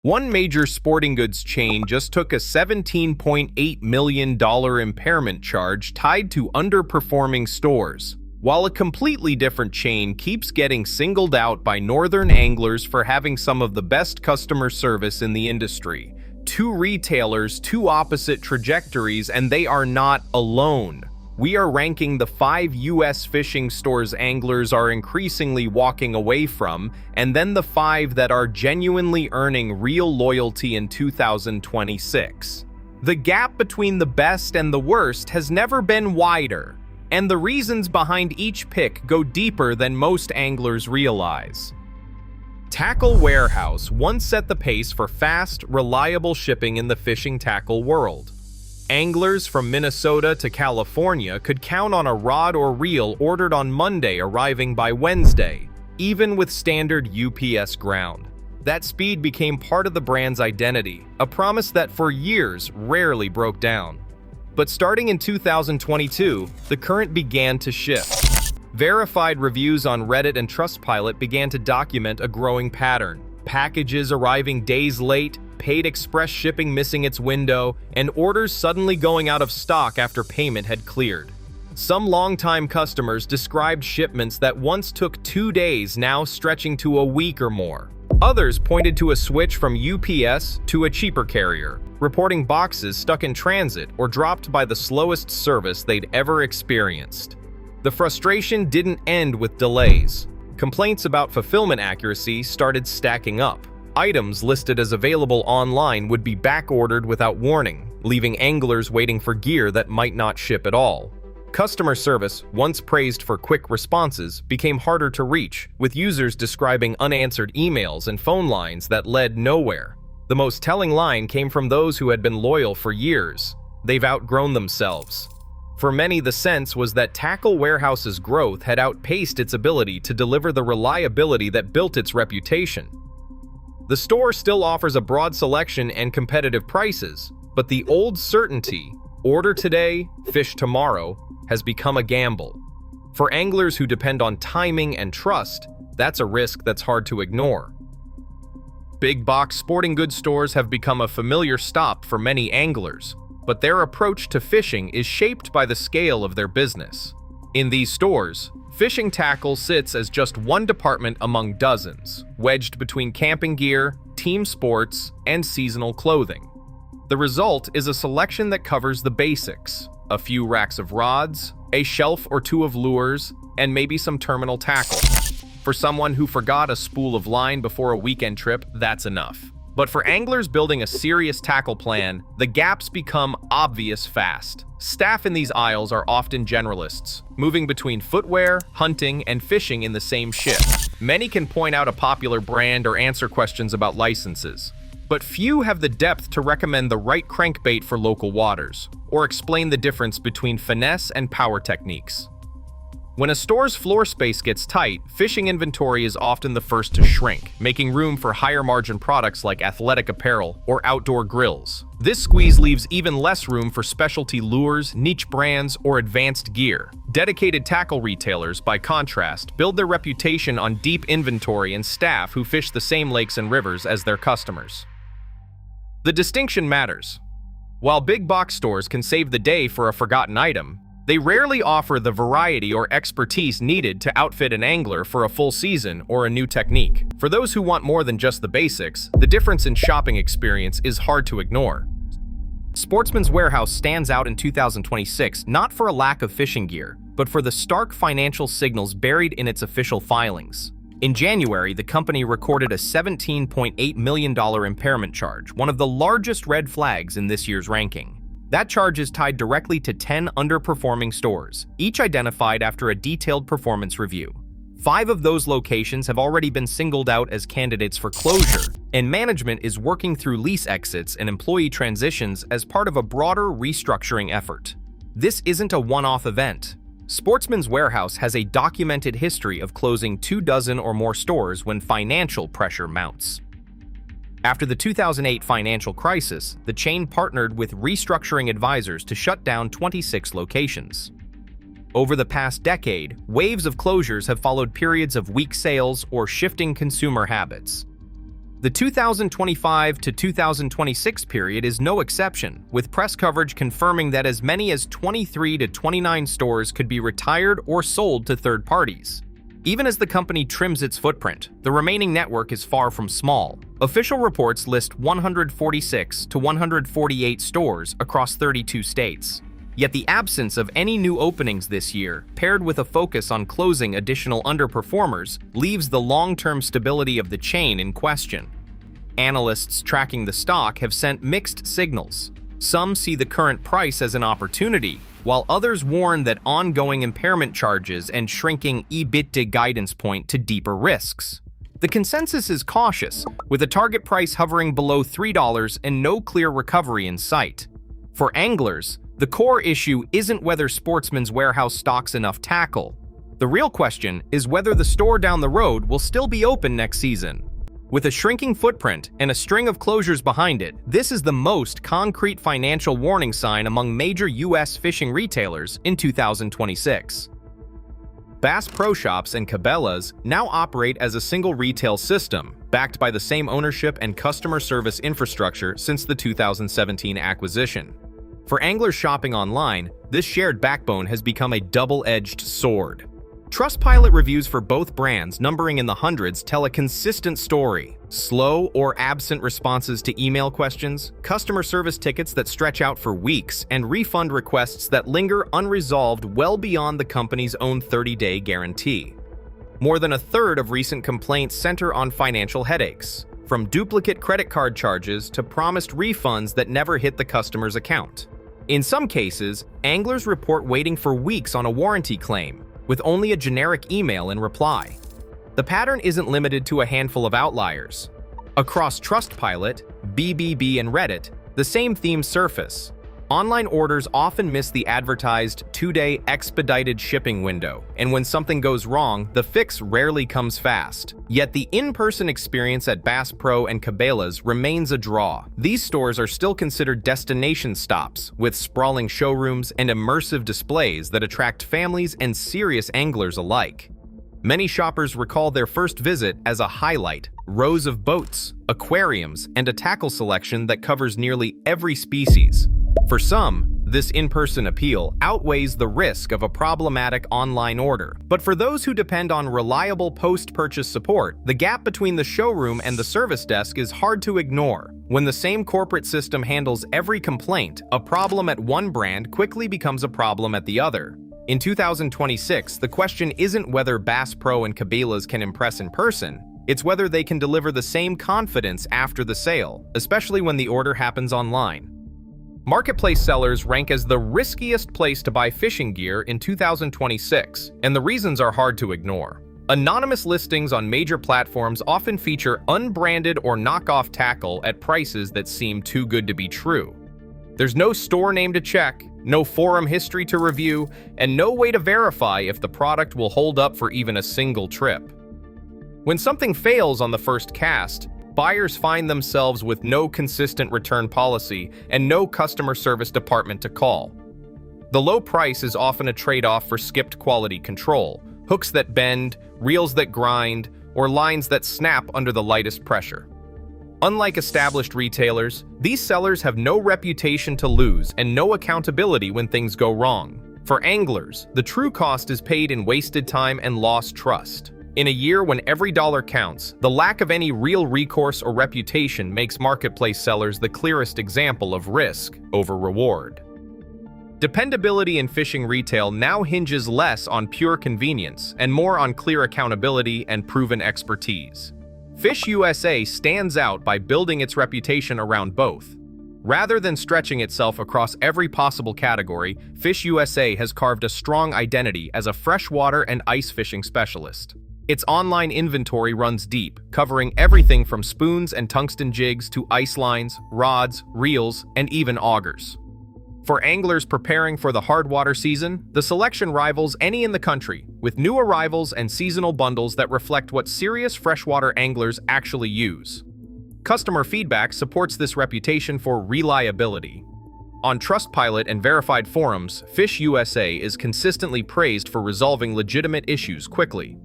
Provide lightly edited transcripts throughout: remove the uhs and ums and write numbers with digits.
One major sporting goods chain just took a $17.8 million impairment charge tied to underperforming stores, while a completely different chain keeps getting singled out by northern anglers for having some of the best customer service in the industry. Two retailers, two opposite trajectories, and they are not alone. We are ranking the 5 U.S. fishing stores anglers are increasingly walking away from, and then the 5 that are genuinely earning real loyalty in 2026. The gap between the best and the worst has never been wider, and the reasons behind each pick go deeper than most anglers realize. Tackle Warehouse once set the pace for fast, reliable shipping in the fishing tackle world. Anglers from Minnesota to California could count on a rod or reel ordered on Monday arriving by Wednesday, even with standard UPS ground. That speed became part of the brand's identity, a promise that for years rarely broke down. But starting in 2022, the current began to shift. Verified reviews on Reddit and Trustpilot began to document a growing pattern. Packages arriving days late, paid express shipping missing its window, and orders suddenly going out of stock after payment had cleared. Some longtime customers described shipments that once took 2 days now stretching to a week or more. Others pointed to a switch from UPS to a cheaper carrier, reporting boxes stuck in transit or dropped by the slowest service they'd ever experienced. The frustration didn't end with delays. Complaints about fulfillment accuracy started stacking up. Items listed as available online would be back-ordered without warning, leaving anglers waiting for gear that might not ship at all. Customer service, once praised for quick responses, became harder to reach, with users describing unanswered emails and phone lines that led nowhere. The most telling line came from those who had been loyal for years. They've outgrown themselves. For many, the sense was that Tackle Warehouse's growth had outpaced its ability to deliver the reliability that built its reputation. The store still offers a broad selection and competitive prices, but the old certainty, order today, fish tomorrow, has become a gamble. For anglers who depend on timing and trust, that's a risk that's hard to ignore. Big box sporting goods stores have become a familiar stop for many anglers, but their approach to fishing is shaped by the scale of their business. In these stores, fishing tackle sits as just one department among dozens, wedged between camping gear, team sports, and seasonal clothing. The result is a selection that covers the basics: a few racks of rods, a shelf or two of lures, and maybe some terminal tackle. For someone who forgot a spool of line before a weekend trip, that's enough. But for anglers building a serious tackle plan, the gaps become obvious fast. Staff in these aisles are often generalists, moving between footwear, hunting, and fishing in the same shift. Many can point out a popular brand or answer questions about licenses, but few have the depth to recommend the right crankbait for local waters, or explain the difference between finesse and power techniques. When a store's floor space gets tight, fishing inventory is often the first to shrink, making room for higher-margin products like athletic apparel or outdoor grills. This squeeze leaves even less room for specialty lures, niche brands, or advanced gear. Dedicated tackle retailers, by contrast, build their reputation on deep inventory and staff who fish the same lakes and rivers as their customers. The distinction matters. While big box stores can save the day for a forgotten item, they rarely offer the variety or expertise needed to outfit an angler for a full season or a new technique. For those who want more than just the basics, the difference in shopping experience is hard to ignore. Sportsman's Warehouse stands out in 2026 not for a lack of fishing gear, but for the stark financial signals buried in its official filings. In January, the company recorded a $17.8 million impairment charge, one of the largest red flags in this year's ranking. That charge is tied directly to 10 underperforming stores, each identified after a detailed performance review. 5 of those locations have already been singled out as candidates for closure, and management is working through lease exits and employee transitions as part of a broader restructuring effort. This isn't a one-off event. Sportsman's Warehouse has a documented history of closing 24 or more stores when financial pressure mounts. After the 2008 financial crisis, the chain partnered with restructuring advisors to shut down 26 locations. Over the past decade, waves of closures have followed periods of weak sales or shifting consumer habits. The 2025 to 2026 period is no exception, with press coverage confirming that as many as 23 to 29 stores could be retired or sold to third parties. Even as the company trims its footprint, the remaining network is far from small. Official reports list 146 to 148 stores across 32 states. Yet the absence of any new openings this year, paired with a focus on closing additional underperformers, leaves the long-term stability of the chain in question. Analysts tracking the stock have sent mixed signals. Some see the current price as an opportunity, while others warn that ongoing impairment charges and shrinking EBITDA guidance point to deeper risks. The consensus is cautious, with a target price hovering below $3 and no clear recovery in sight. For anglers, the core issue isn't whether Sportsman's warehouse stocks enough tackle. The real question is whether the store down the road will still be open next season. With a shrinking footprint and a string of closures behind it, this is the most concrete financial warning sign among major U.S. fishing retailers in 2026. Bass Pro Shops and Cabelas now operate as a single retail system, backed by the same ownership and customer service infrastructure since the 2017 acquisition. For anglers shopping online, this shared backbone has become a double-edged sword. Trustpilot reviews for both brands, numbering in the hundreds, tell a consistent story. Slow or absent responses to email questions, customer service tickets that stretch out for weeks, and refund requests that linger unresolved well beyond the company's own 30-day guarantee. More than a third of recent complaints center on financial headaches, from duplicate credit card charges to promised refunds that never hit the customer's account. In some cases, anglers report waiting for weeks on a warranty claim, with only a generic email in reply. The pattern isn't limited to a handful of outliers. Across Trustpilot, BBB, and Reddit, the same themes surface. Online orders often miss the advertised 2-day expedited shipping window, and when something goes wrong, the fix rarely comes fast. Yet the in-person experience at Bass Pro and Cabelas remains a draw. These stores are still considered destination stops, with sprawling showrooms and immersive displays that attract families and serious anglers alike. Many shoppers recall their first visit as a highlight: rows of boats, aquariums, and a tackle selection that covers nearly every species. For some, this in-person appeal outweighs the risk of a problematic online order. But for those who depend on reliable post-purchase support, the gap between the showroom and the service desk is hard to ignore. When the same corporate system handles every complaint, a problem at one brand quickly becomes a problem at the other. In 2026, the question isn't whether Bass Pro and Cabelas can impress in person, it's whether they can deliver the same confidence after the sale, especially when the order happens online. Marketplace sellers rank as the riskiest place to buy fishing gear in 2026, and the reasons are hard to ignore. Anonymous listings on major platforms often feature unbranded or knockoff tackle at prices that seem too good to be true. There's no store name to check, no forum history to review, and no way to verify if the product will hold up for even a single trip. When something fails on the first cast, buyers find themselves with no consistent return policy and no customer service department to call. The low price is often a trade-off for skipped quality control, hooks that bend, reels that grind, or lines that snap under the lightest pressure. Unlike established retailers, these sellers have no reputation to lose and no accountability when things go wrong. For anglers, the true cost is paid in wasted time and lost trust. In a year when every dollar counts, the lack of any real recourse or reputation makes marketplace sellers the clearest example of risk over reward. Dependability in fishing retail now hinges less on pure convenience and more on clear accountability and proven expertise. Fish USA stands out by building its reputation around both. Rather than stretching itself across every possible category, Fish USA has carved a strong identity as a freshwater and ice fishing specialist. Its online inventory runs deep, covering everything from spoons and tungsten jigs to ice lines, rods, reels, and even augers. For anglers preparing for the hardwater season, the selection rivals any in the country, with new arrivals and seasonal bundles that reflect what serious freshwater anglers actually use. Customer feedback supports this reputation for reliability. On Trustpilot and verified forums, Fish USA is consistently praised for resolving legitimate issues quickly.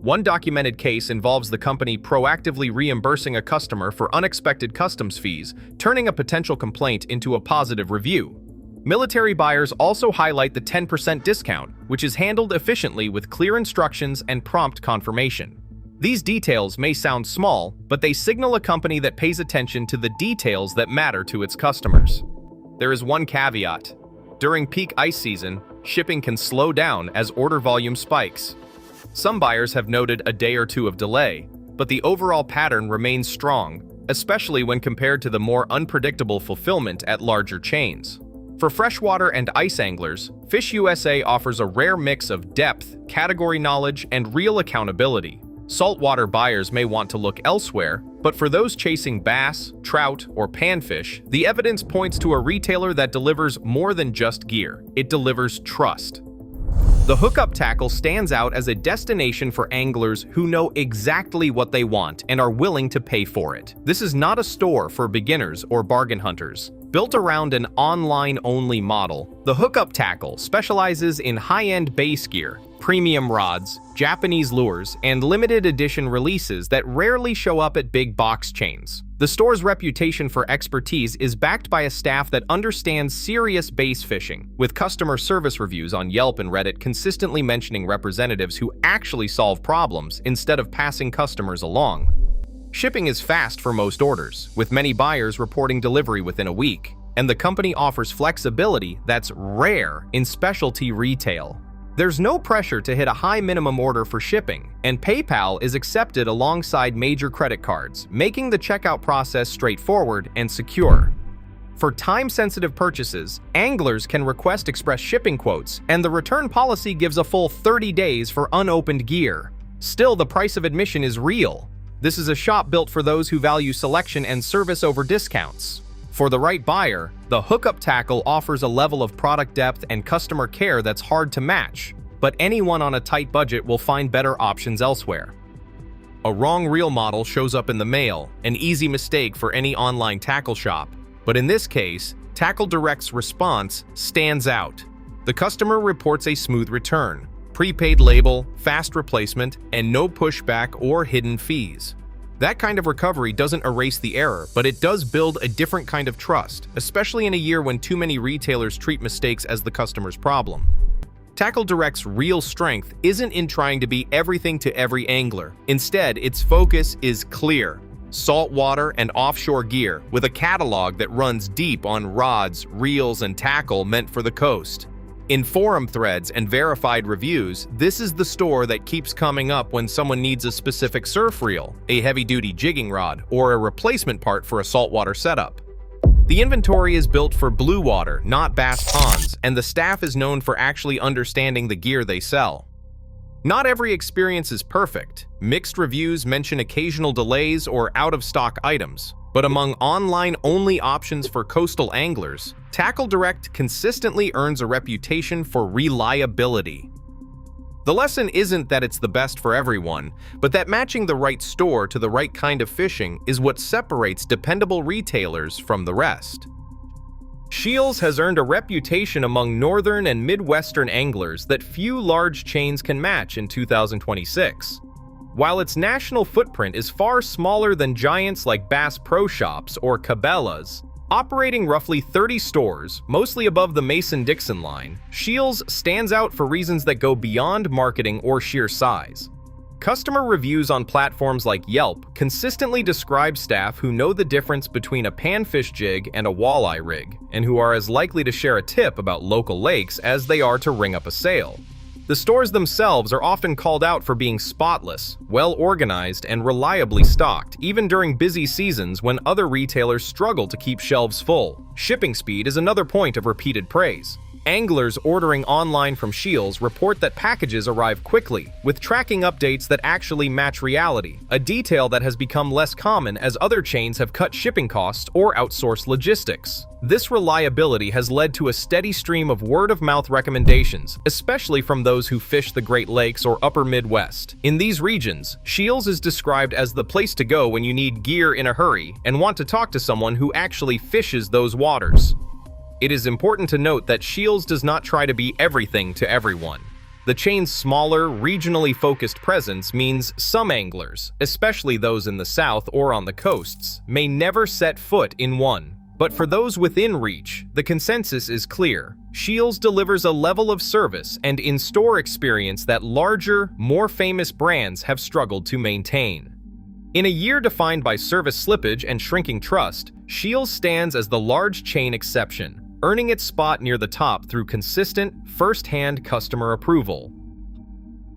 One documented case involves the company proactively reimbursing a customer for unexpected customs fees, turning a potential complaint into a positive review. Military buyers also highlight the 10% discount, which is handled efficiently with clear instructions and prompt confirmation. These details may sound small, but they signal a company that pays attention to the details that matter to its customers. There is one caveat. During peak ice season, shipping can slow down as order volume spikes. Some buyers have noted a day or two of delay, but the overall pattern remains strong, especially when compared to the more unpredictable fulfillment at larger chains. For freshwater and ice anglers, Fish USA offers a rare mix of depth, category knowledge, and real accountability. Saltwater buyers may want to look elsewhere, but for those chasing bass, trout, or panfish, the evidence points to a retailer that delivers more than just gear. It delivers trust. The Hookup tackle stands out as a destination for anglers who know exactly what they want and are willing to pay for it. This is not a store for beginners or bargain hunters. Built around an online-only model, the Hookup tackle specializes in high-end base gear, premium rods, Japanese lures, and limited edition releases that rarely show up at big box chains. The store's reputation for expertise is backed by a staff that understands serious bass fishing, with customer service reviews on Yelp and Reddit consistently mentioning representatives who actually solve problems instead of passing customers along. Shipping is fast for most orders, with many buyers reporting delivery within a week, and the company offers flexibility that's rare in specialty retail. There's no pressure to hit a high minimum order for shipping, and PayPal is accepted alongside major credit cards, making the checkout process straightforward and secure. For time-sensitive purchases, anglers can request express shipping quotes, and the return policy gives a full 30 days for unopened gear. Still, the price of admission is real. This is a shop built for those who value selection and service over discounts. For the right buyer, the Hookup tackle offers a level of product depth and customer care that's hard to match, but anyone on a tight budget will find better options elsewhere. A wrong reel model shows up in the mail, an easy mistake for any online tackle shop. But in this case, Tackle Direct's response stands out. The customer reports a smooth return, prepaid label, fast replacement, and no pushback or hidden fees. That kind of recovery doesn't erase the error, but it does build a different kind of trust, especially in a year when too many retailers treat mistakes as the customer's problem. Tackle Direct's real strength isn't in trying to be everything to every angler. Instead, its focus is clear: saltwater and offshore gear, with a catalog that runs deep on rods, reels, and tackle meant for the coast. In forum threads and verified reviews, this is the store that keeps coming up when someone needs a specific surf reel, a heavy-duty jigging rod, or a replacement part for a saltwater setup. The inventory is built for blue water, not bass ponds, and the staff is known for actually understanding the gear they sell. Not every experience is perfect. Mixed reviews mention occasional delays or out-of-stock items. But among online-only options for coastal anglers, Tackle Direct consistently earns a reputation for reliability. The lesson isn't that it's the best for everyone, but that matching the right store to the right kind of fishing is what separates dependable retailers from the rest. Scheels has earned a reputation among northern and midwestern anglers that few large chains can match in 2026. While its national footprint is far smaller than giants like Bass Pro Shops or Cabelas, operating roughly 30 stores, mostly above the Mason-Dixon line, Scheels stands out for reasons that go beyond marketing or sheer size. Customer reviews on platforms like Yelp consistently describe staff who know the difference between a panfish jig and a walleye rig, and who are as likely to share a tip about local lakes as they are to ring up a sale. The stores themselves are often called out for being spotless, well-organized, and reliably stocked, even during busy seasons when other retailers struggle to keep shelves full. Shipping speed is another point of repeated praise. Anglers ordering online from Scheels report that packages arrive quickly, with tracking updates that actually match reality, a detail that has become less common as other chains have cut shipping costs or outsourced logistics. This reliability has led to a steady stream of word-of-mouth recommendations, especially from those who fish the Great Lakes or Upper Midwest. In these regions, Scheels is described as the place to go when you need gear in a hurry and want to talk to someone who actually fishes those waters. It is important to note that Scheels does not try to be everything to everyone. The chain's smaller, regionally focused presence means some anglers, especially those in the south or on the coasts, may never set foot in one. But for those within reach, the consensus is clear. Scheels delivers a level of service and in-store experience that larger, more famous brands have struggled to maintain. In a year defined by service slippage and shrinking trust, Scheels stands as the large chain exception, earning its spot near the top through consistent, first-hand customer approval.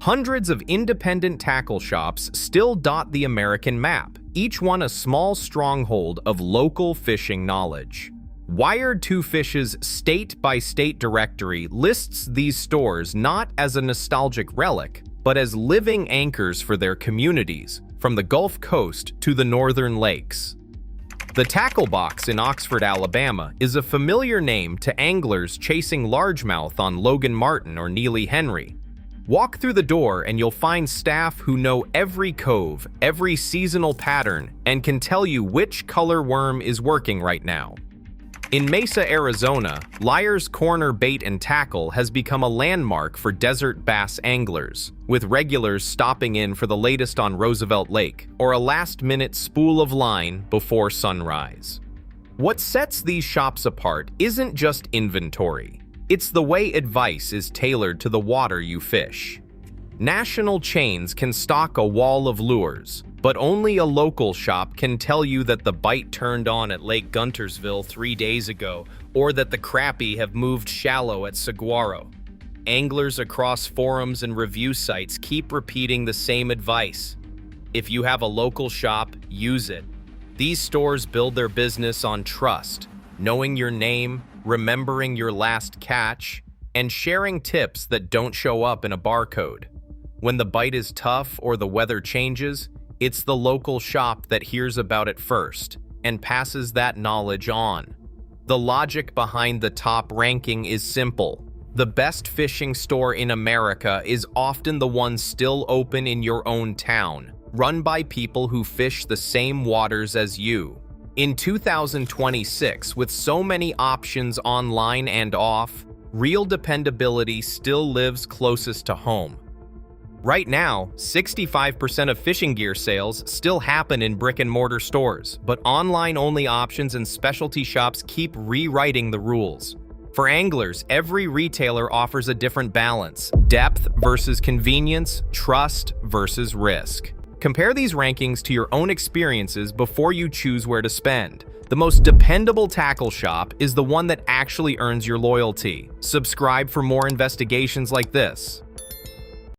Hundreds of independent tackle shops still dot the American map, each one a small stronghold of local fishing knowledge. Wired to Fish's state-by-state directory lists these stores not as a nostalgic relic, but as living anchors for their communities, from the Gulf Coast to the northern lakes. The Tackle Box in Oxford, Alabama, is a familiar name to anglers chasing largemouth on Logan Martin or Neely Henry. Walk through the door and you'll find staff who know every cove, every seasonal pattern, and can tell you which color worm is working right now. In Mesa, Arizona, Liar's Corner Bait and Tackle has become a landmark for desert bass anglers, with regulars stopping in for the latest on Roosevelt Lake or a last-minute spool of line before sunrise. What sets these shops apart isn't just inventory. It's the way advice is tailored to the water you fish. National chains can stock a wall of lures, but only a local shop can tell you that the bite turned on at Lake Guntersville 3 days ago, or that the crappie have moved shallow at Saguaro. Anglers across forums and review sites keep repeating the same advice. If you have a local shop, use it. These stores build their business on trust, knowing your name, remembering your last catch, and sharing tips that don't show up in a barcode. When the bite is tough or the weather changes, it's the local shop that hears about it first and passes that knowledge on. The logic behind the top ranking is simple. The best fishing store in America is often the one still open in your own town, run by people who fish the same waters as you. In 2026, with so many options online and off, real dependability still lives closest to home. Right now, 65% of fishing gear sales still happen in brick-and-mortar stores, but online-only options and specialty shops keep rewriting the rules. For anglers, every retailer offers a different balance: depth versus convenience, trust versus risk. Compare these rankings to your own experiences before you choose where to spend. The most dependable tackle shop is the one that actually earns your loyalty. Subscribe for more investigations like this.